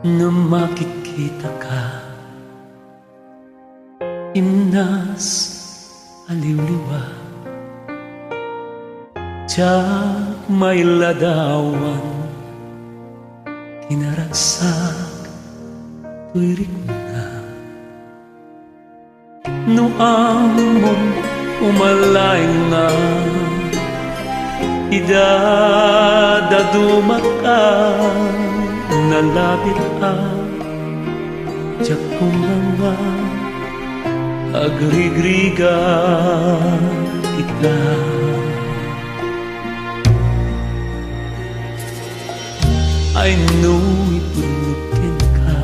na makikita ka, imnas aliw-liwa, tiyak may ladawan, kinaragsak tuwirik na. Noang mong umalaing na, idadaduma ka, nalapit ang tiyak kong mga agrigriga kita. I know ipulutin ka,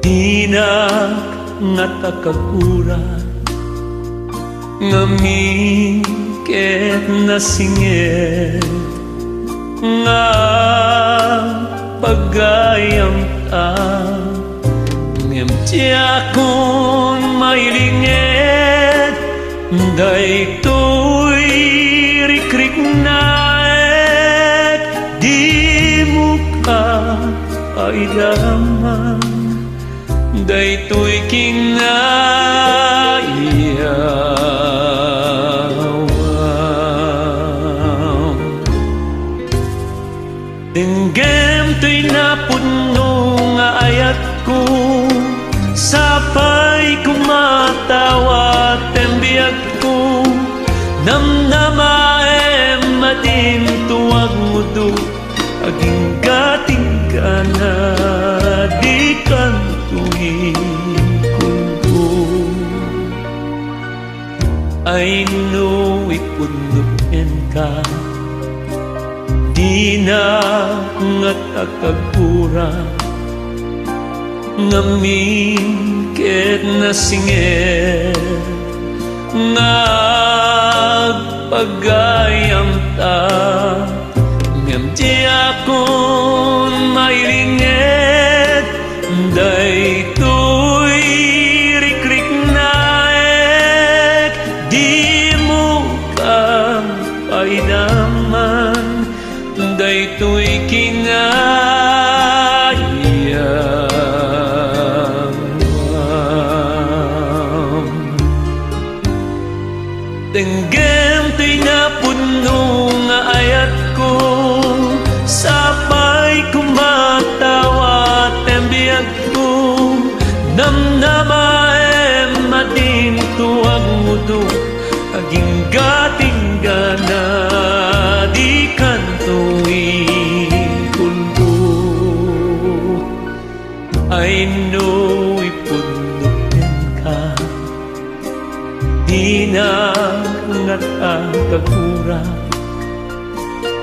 hinak nga takakuran, ngamin ket nasingit, nga pagayam ta, ngem tiyakon mailingit, daytoy rikrik naet, di mo ka aidaman, daytoy kinaiyawan. Denggem to'y napuno nga ayat ko, sapay kumatawa tembiyag ko, namnamaem matin tuwag mo do, aging gating ka na di kantuhin ko. I know ipunukin ka, di na nga takagpura, ngamin ket nasingit, ngagpagayam ta, ngem di akon mailingit, daytoy rikrik naek, di mo ka paidaman, daytoy kinaiyawan. Denggem to'y napuno nga ayat ko, sapay kumatawa tembiyag ko, namnamaem matin tuwag mo do, aging gating gana di kantuin ko. I know ipunukin ka, di na nga takagura,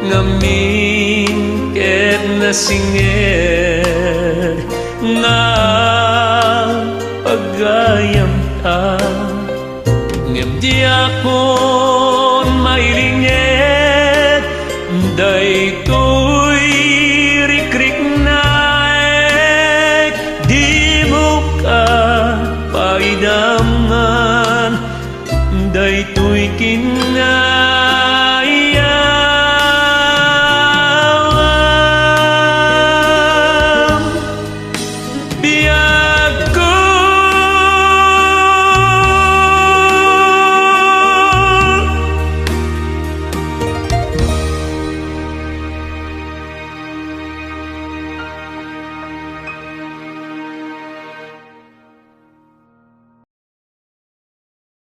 ngamin ket nasingit, nga